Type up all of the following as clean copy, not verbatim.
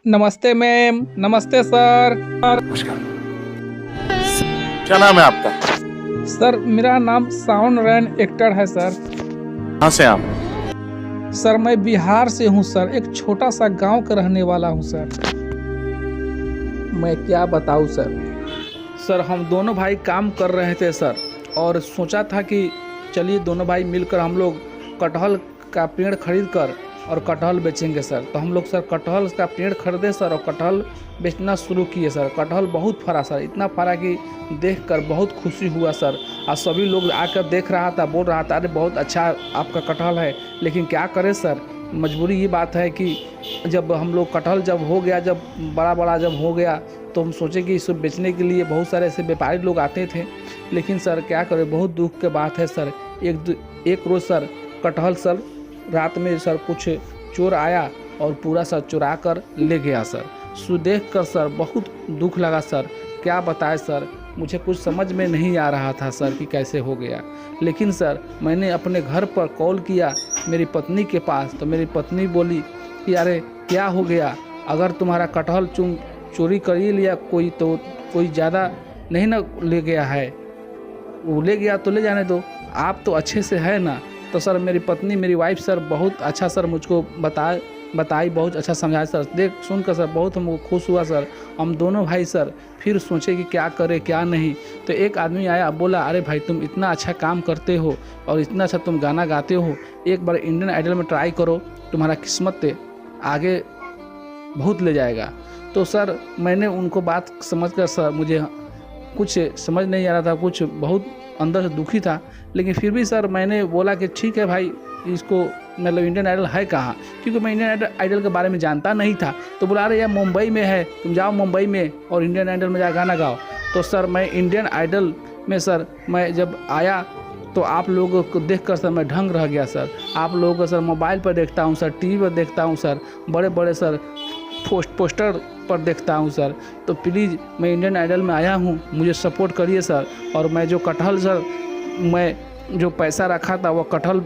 नमस्ते मैम, नमस्ते सर। नमस्कार। क्या नाम है आपका? सर मेरा नाम साउंड रैन एक्टर है सर। कहाँ से आप? सर मैं बिहार से हूँ सर, एक छोटा सा गांव का रहने वाला हूँ सर। मैं क्या बताऊँ सर हम दोनों भाई काम कर रहे थे सर, और सोचा था कि चलिए दोनों भाई मिलकर हम लोग कटहल का पेड़ खरीद कर और कटहल बेचेंगे सर। तो हम लोग सर कटहल का पेड़ खरीदे सर और कटहल बेचना शुरू किए सर। कटहल बहुत फरा सर, इतना फरा कि देखकर बहुत खुशी हुआ सर। और सभी लोग आकर देख रहा था, बोल रहा था अरे बहुत अच्छा आपका कटहल है। लेकिन क्या करें सर, मजबूरी ये बात है कि जब हम लोग कटहल जब हो गया, जब बड़ा जब हो गया, तो हम सोचे कि इसको बेचने के लिए बहुत सारे ऐसे व्यापारी लोग आते थे। लेकिन सर क्या करें, बहुत दुख की बात है सर। एक रोज़ सर कटहल सर रात में सर कुछ चोर आया और पूरा सर चुरा कर ले गया सर। सो देख कर सर बहुत दुख लगा सर। क्या बताएं सर, मुझे कुछ समझ में नहीं आ रहा था सर कि कैसे हो गया। लेकिन सर मैंने अपने घर पर कॉल किया मेरी पत्नी के पास, तो मेरी पत्नी बोली कि अरे क्या हो गया, अगर तुम्हारा कटहल चोरी कर ही लिया कोई, तो कोई ज़्यादा नहीं ना ले गया है, वो ले गया तो ले जाने दो, आप तो अच्छे से है ना। तो सर मेरी पत्नी, मेरी वाइफ सर बहुत अच्छा सर मुझको बताई, बहुत अच्छा समझाया सर। देख सुनकर सर बहुत हमको खुश हुआ सर। हम दोनों भाई सर फिर सोचे कि क्या करें क्या नहीं। तो एक आदमी आया, बोला अरे भाई तुम इतना अच्छा काम करते हो और इतना अच्छा तुम गाना गाते हो, एक बार इंडियन आइडल में ट्राई करो, तुम्हारा किस्मत आगे बहुत ले जाएगा। तो सर मैंने उनको बात समझ कर सर, मुझे कुछ समझ नहीं आ रहा था, कुछ बहुत अंदर से दुखी था। लेकिन फिर भी सर मैंने बोला कि ठीक है भाई, इसको मतलब इंडियन आइडल है कहाँ, क्योंकि मैं इंडियन आइडल के बारे में जानता नहीं था। तो बोला अरे यार मुंबई में है, तुम जाओ मुंबई में और इंडियन आइडल में जा गाना गाओ। तो सर मैं इंडियन आइडल में सर मैं जब आया तो आप लोगों को देखकर सर मैं ढंग रह गया सर। आप लोगों को सर मोबाइल पर देखता हूँ सर, टीवी पर देखता हूँ सर, बड़े बड़े सर पोस्टर पर देखता हूँ सर। तो प्लीज़ मैं इंडियन आइडल में आया हूँ, मुझे सपोर्ट करिए सर। और मैं जो कटहल सर, मैं जो पैसा रखा था वो कटहल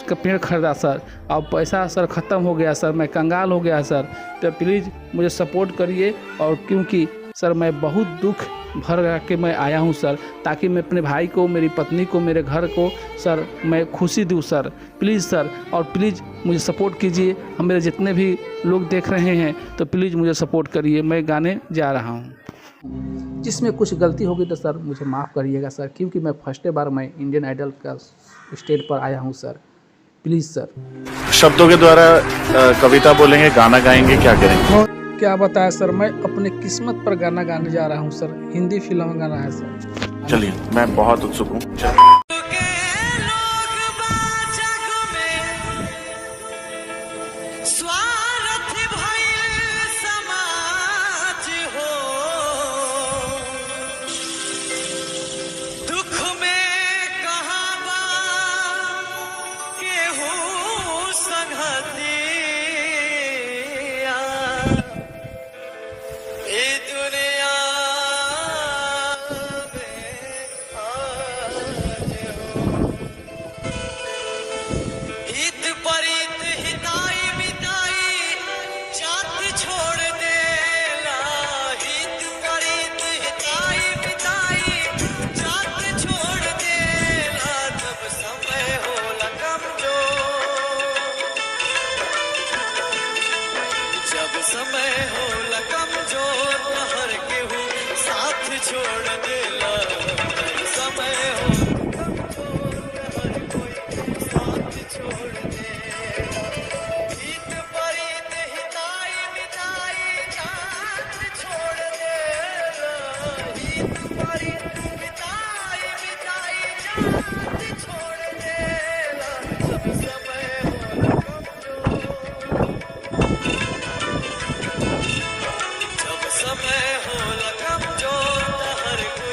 का पेड़ खरीदा सर, और पैसा सर ख़त्म हो गया सर, मैं कंगाल हो गया सर। तो प्लीज़ मुझे सपोर्ट करिए। और क्योंकि सर मैं बहुत दुख भर के मैं आया हूँ सर, ताकि मैं अपने भाई को, मेरी पत्नी को, मेरे घर को सर मैं खुशी दूँ सर। प्लीज़ सर, और प्लीज़ मुझे सपोर्ट कीजिए। हम मेरे जितने भी लोग देख रहे हैं तो प्लीज़ मुझे सपोर्ट करिए। मैं गाने जा रहा हूँ, जिसमें कुछ गलती होगी तो सर मुझे माफ़ करिएगा सर, क्योंकि मैं फर्स्ट बार मैं इंडियन आइडल का स्टेज पर आया हूँ सर। प्लीज़ सर। शब्दों के द्वारा कविता बोलेंगे, गाना गाएंगे, क्या करेंगे? क्या बताया सर, मैं अपने किस्मत पर गाना गाने जा रहा हूँ सर। हिंदी फिल्म में गाना है सर। चलिए, मैं बहुत उत्सुक हूँ। समय हो कमजोर हर केहू साथ छोड़ देला, समय हो कमजोर हर कोई साथ छोड़ देला, हित परित हिताई मिताई जात छोड़ देला, हित परित हिताई मिताई जात छोड़ देला, जब समय हो समय हो कमजोर हर कोई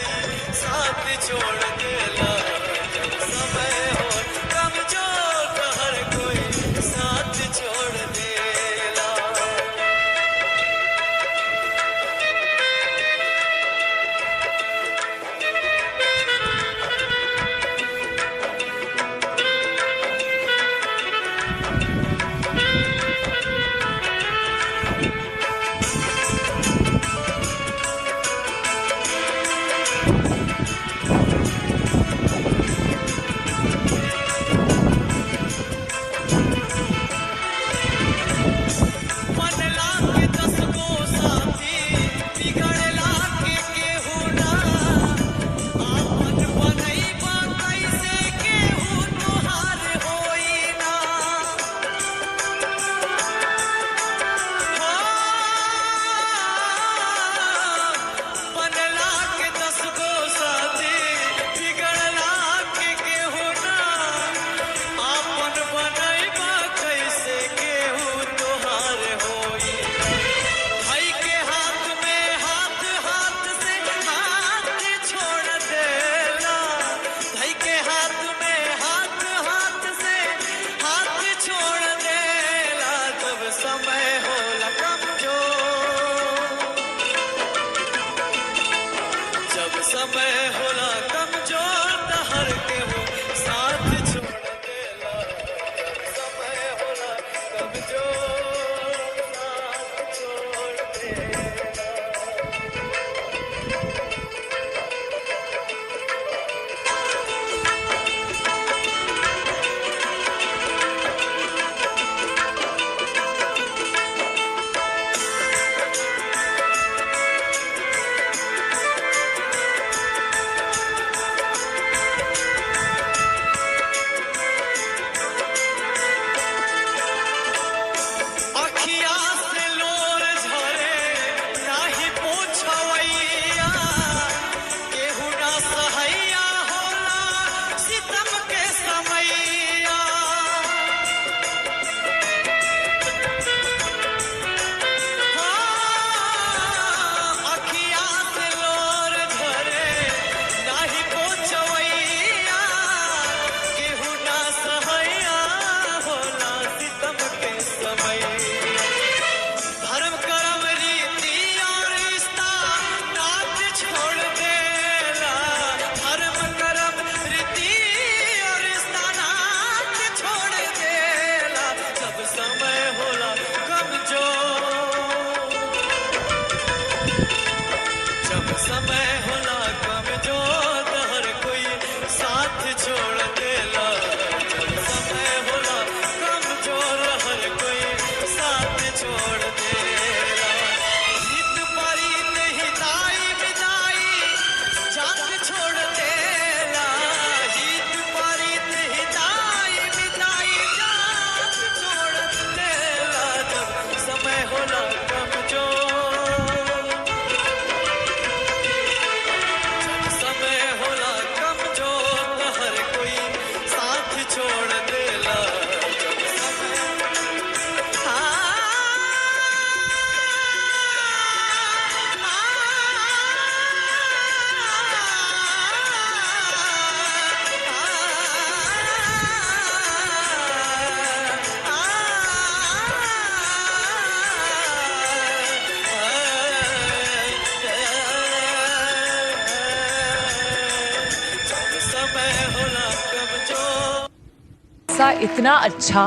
ऐसा इतना अच्छा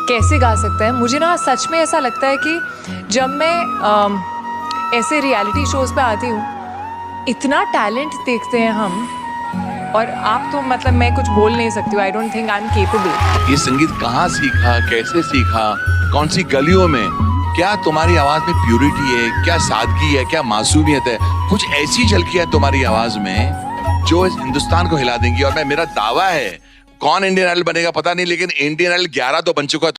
कैसे गा सकता है। मुझे ना सच में ऐसा लगता है कि जब मैं ऐसे रियलिटी शोज़ पे आती हूँ, इतना टैलेंट देखते हैं हम, और आप तो मतलब मैं कुछ बोल नहीं सकती हूँ। I don't think I am capable. ये संगीत कहाँ सीखा, कैसे सीखा, कौन सी गलियों में? क्या तुम्हारी आवाज में प्यूरिटी है, क्या सादगी है, क्या मासूमियत है? कुछ ऐसी झलकियां है तुम्हारी आवाज में जो इस हिंदुस्तान को हिला देंगी। और मैं, मेरा दावा है, कौन इंडियन आइडल बनेगा पता नहीं, लेकिन इंडियन आइडल 11 तो बन चुका है।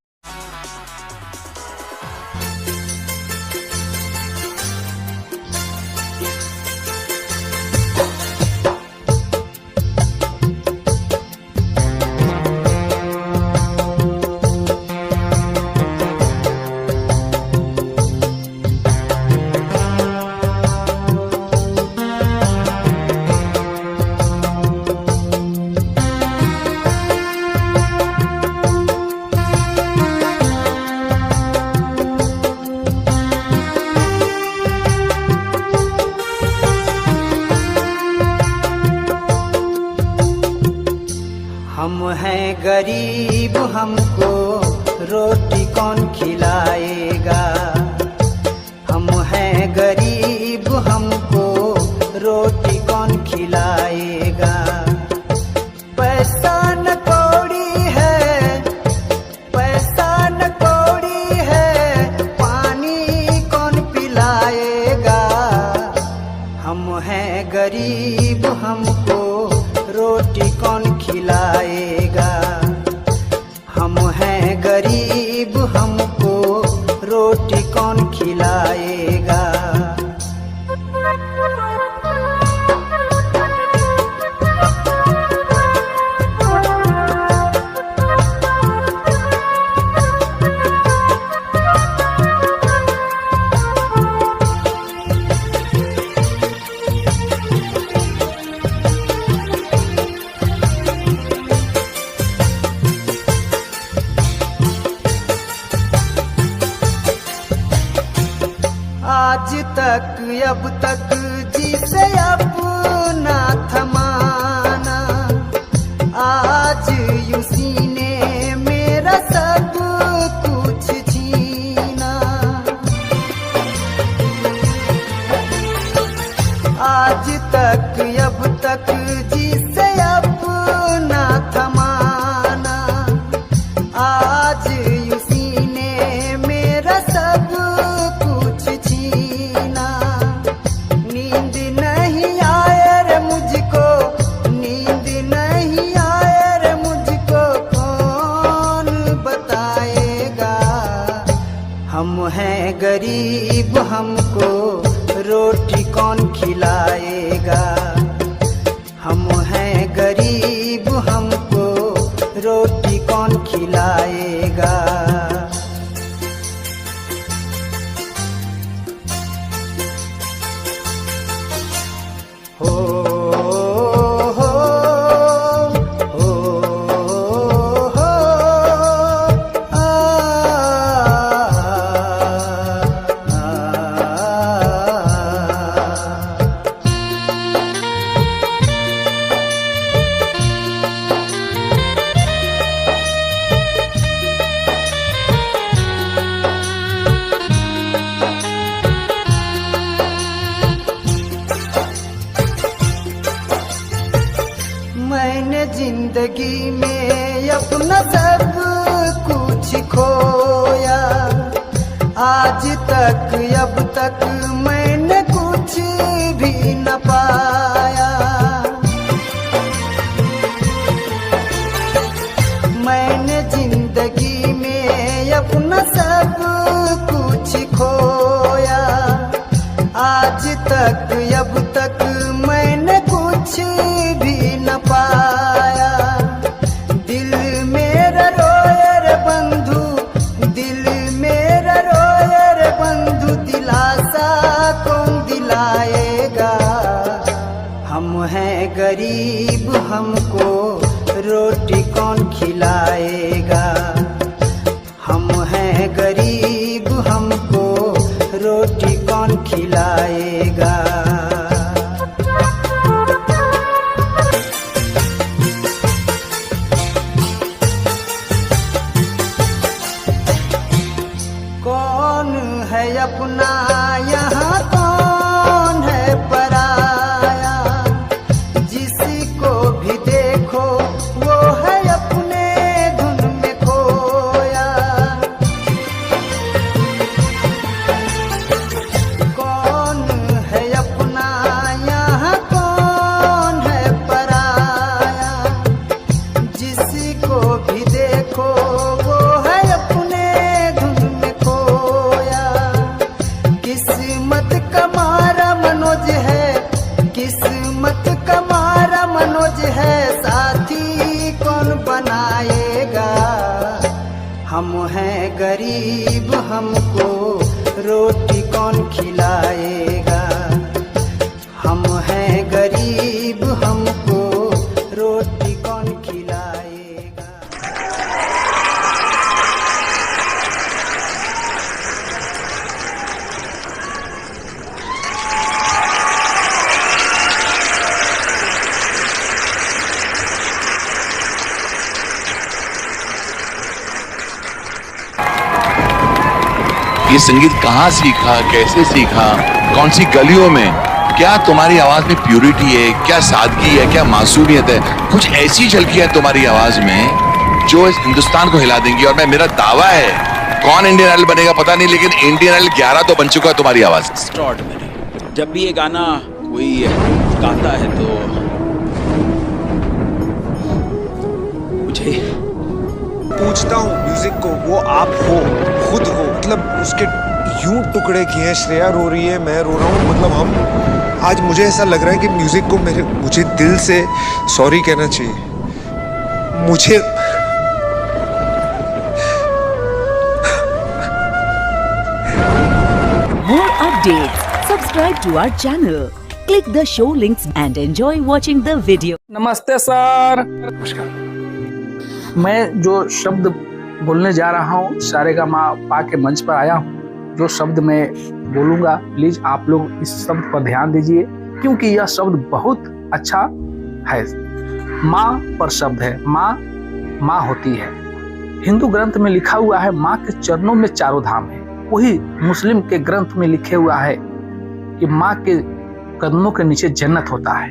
हम हैं गरीब, हमको रोटी कौन खिलाएगा। हम हैं गरीब, हमको रोटी कौन खिलाएगा। पैसा न कौड़ी है, पैसा न कौड़ी है, पानी कौन पिलाएगा। हम हैं गरीब, हमको रोटी कौन खिलाएगा। हम हैं गरीब, हमको रोटी कौन खिलाएगा। आज तक अब तक जिसे अपना थमाना, आज उसी ने मेरा सब कुछ छीना। आज तक अब तक जिसे अपना थमाना, आज उसी ने मेरा सब गरीब, हमको रोटी कौन खिलाएगा। हम हैं गरीब, हमको रोटी कौन खिलाएगा। हो मैंने जिंदगी में अपना सब कुछ खोया। आज तक अब तक मैंने कुछ भी न पाया। मैंने जिंदगी में अपना सब कुछ खोया। आज तक अब तक मैंने कुछ भी न पाया। दिल मेरा रोए रे बंधु, दिल मेरा रोए रे बंधु, दिलासा कौन दिलाएगा। हम हैं गरीब, हमको रोटी कौन खिलाएगा। हम हैं गरीब, हमको रोटी कौन खिलाएगा। अपना यहाँ कौन है पराया। जिसको भी देखो वो है अपने धुन में खोया। कौन है अपना यहाँ कौन है पराया। जिसको भी देखो वो है अपने धुन में खोया। किस्मत का मारा मनोज है, किस्मत का मारा मनोज है। साथी कौन बनाएगा। हम हैं गरीब हमको रोटी कौन खिलाएगा। हम हैं गरीब हमको रोटी कौन खिलाएगा। ये संगीत कहाँ सीखा, कैसे सीखा, कौन सी गलियों में, क्या तुम्हारी आवाज में प्यूरिटी है, क्या सादगी है, क्या मासूमियत है। कुछ ऐसी झलकियां है तुम्हारी आवाज में जो इस हिंदुस्तान को हिला देंगी। और मैं, मेरा दावा है, कौन इंडियन आइडल बनेगा पता नहीं, लेकिन इंडियन आइडल 11 तो बन चुका है तुम्हारी आवाज। एक्स्ट्रॉर्डिनरी। जब भी ये गाना कोई गाता है तो मुझे पूछता हूँ म्यूजिक को, वो आप हो, खुद हो, मतलब उसके यूं टुकड़े किए हैं। श्रेया रो रही है, मैं रो रहा हूँ, मतलब हम आज मुझे ऐसा लग रहा है कि म्यूजिक को मुझे दिल से सॉरी कहना चाहिए। मुझे More updates. Subscribe to our channel. Click the show links and enjoy watching the video. नमस्ते सर। मैं जो शब्द बोलने जा रहा हूँ सारेगामा पा के मंच पर आया हूँ। जो शब्द मैं बोलूँगा प्लीज आप लोग इस शब्द पर ध्यान दीजिए, क्योंकि यह शब्द बहुत अच्छा है। माँ पर शब्द है। माँ माँ होती है। हिंदू ग्रंथ में लिखा हुआ है माँ के चरणों में चारों धाम है। वही मुस्लिम के ग्रंथ में लिखे हुआ है कि माँ के कदमों के नीचे जन्नत होता है।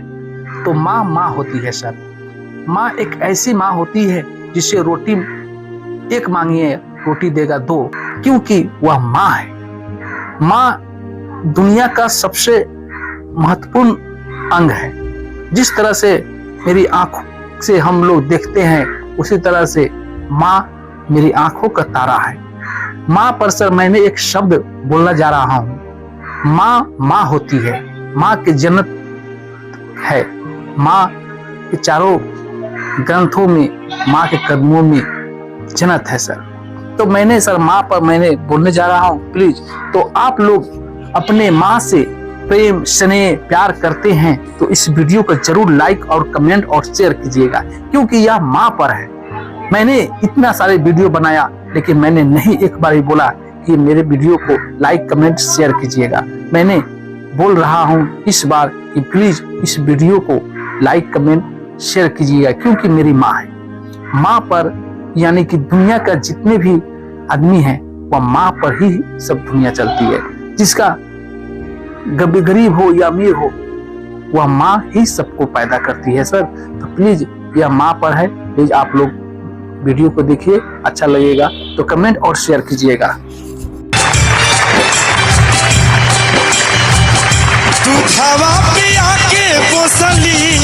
तो माँ माँ होती है सर। माँ एक ऐसी माँ होती है जिसे रोटी एक मांगिए रोटी देगा दो, क्योंकि वह माँ है। माँ दुनिया का सबसे महत्वपूर्ण अंग है। जिस तरह से मेरी आंखों से हम लोग देखते हैं, उसी तरह से माँ मेरी आंखों का तारा है। माँ पर सर मैंने एक शब्द बोलना जा रहा हूँ। माँ माँ होती है। माँ की जन्नत है। माँ के चारों ग्रंथों में, माँ के कदमों में जन्नत है सर। तो मैंने सर माँ पर मैंने बोलने जा रहा हूँ। प्लीज तो आप लोग अपने माँ से प्रेम स्नेह प्यार करते हैं तो इस वीडियो को जरूर लाइक और कमेंट और शेयर कीजिएगा, क्योंकि यह माँ पर है। मैंने इतना सारे वीडियो बनाया, लेकिन मैंने नहीं एक बार ही बोला कि मेरे वीडियो को लाइक कमेंट शेयर कीजिएगा। मैंने बोल रहा हूँ इस बार कि प्लीज इस वीडियो को लाइक कमेंट शेयर कीजिएगा, क्योंकि मेरी माँ है। माँ पर यानी कि दुनिया का जितने भी आदमी हैं वह माँ पर ही सब दुनिया चलती है। जिसका गरीब हो या अमीर हो, वह माँ ही सबको पैदा करती है सर। तो प्लीज यह माँ पर है। प्लीज आप लोग वीडियो को देखिए, अच्छा लगेगा तो कमेंट और शेयर कीजिएगा। दूधवा पिया के पोसली,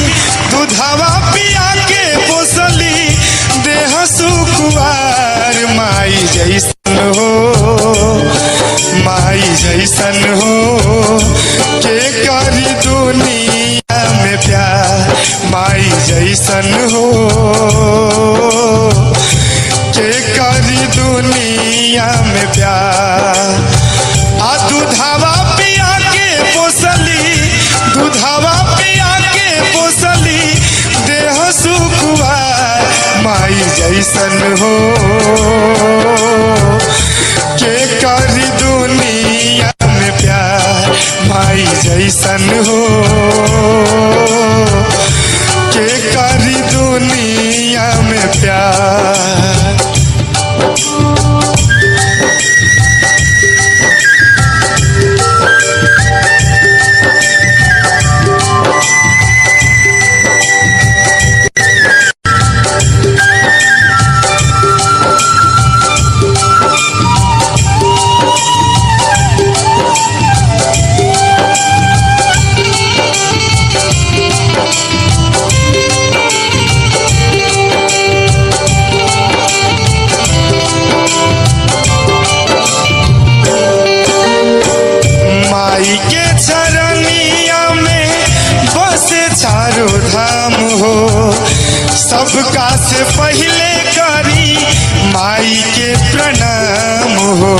दूधवा पिया के पोसली, देह सुकुवार माई जैसन हो, माई जैसन हो। के करी दुनिया में प्यार माई जैसन हो, के करी दुनिया में प्यार। आ दूधवा पिया के पोसली, दूधवा पिया के पोसली, देह सुखवार माई जैसन हो। के करी दुनिया में प्यार माई जैसन हो, के करी दुनिया में प्यार। प्रणाम हो।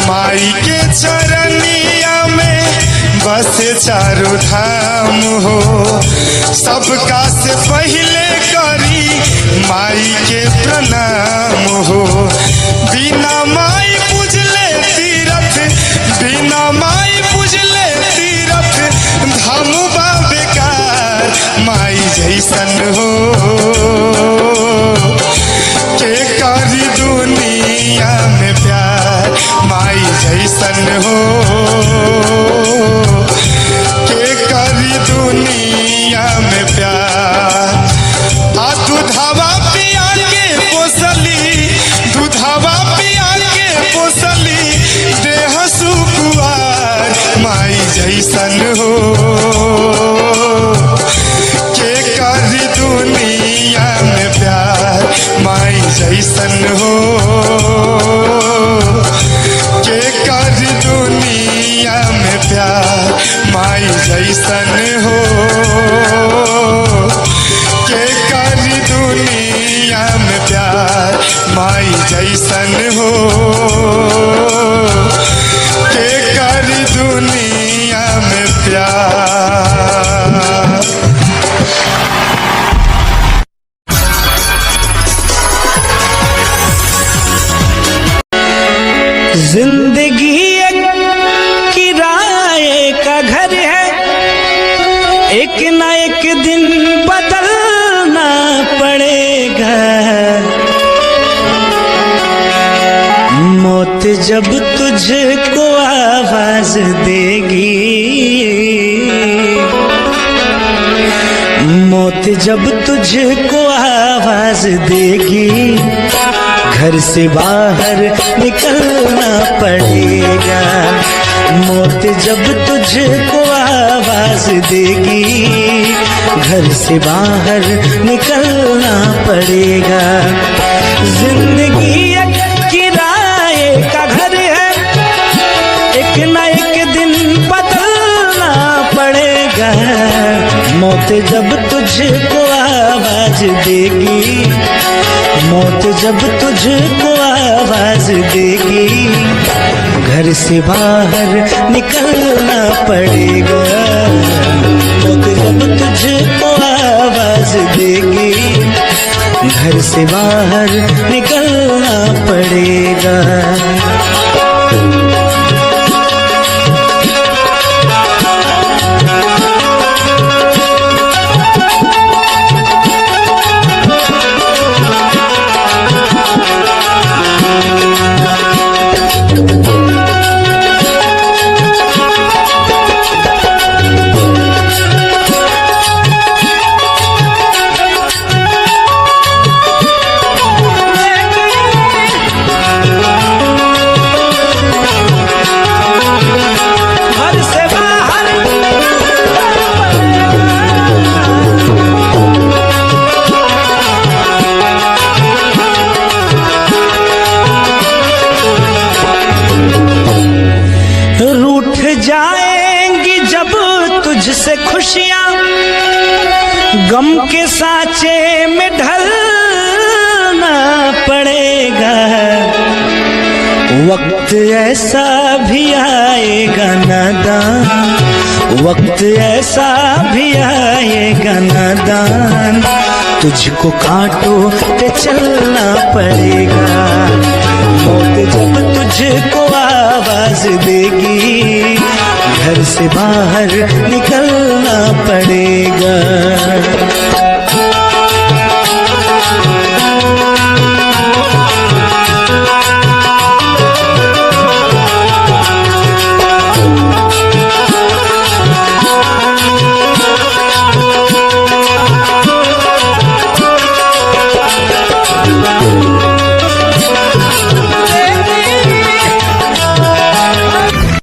माई के चरनिया में बसे चारों धाम हो। सबका से पहले करी माई के प्रणाम हो। बिना माई पूजले तीरथ, बिना माई पूजले तीरथ धाम बा बेकार। माई जैसन हो के करी दुनिया में प्यार। माई जैसन हो के करी दुनिया में प्यार। आ दूधवा पिया के पोसली, दूधवा पिया के पोसली देह सुकुआर। माई जैसन हो के करी दुनिया में प्यार। माई जैसन हो के करी दुनिया में प्यार। माई जैसन हो के करी दुनिया में प्यार। माई जैसन हो के करी दुनिया में प्यार। जिंदगी एक किराए का घर है, एक ना एक दिन बदलना पड़ेगा। मौत जब तुझको आवाज देगी, मौत जब तुझको आवाज देगी, घर से बाहर निकलना पड़ेगा। मौत जब तुझको आवाज देगी, घर से बाहर निकलना पड़ेगा। जिंदगी एक किराए का घर है, एक ना एक दिन बदलना पड़ेगा। मौत जब तुझको आवाज देगी, मौत जब तुझको आवाज देगी, घर से बाहर निकलना पड़ेगा। मौत जब तुझको आवाज देगी, घर से बाहर निकलना पड़ेगा। तुझसे खुशियां गम के सांचे में ढलना पड़ेगा। वक्त ऐसा भी आएगा नादान, वक्त ऐसा भी आएगा नादान, तुझको कांटों पे चलना पड़ेगा। मौत जब तुझको आवाज देगी, घर से बाहर निकलना पड़ेगा।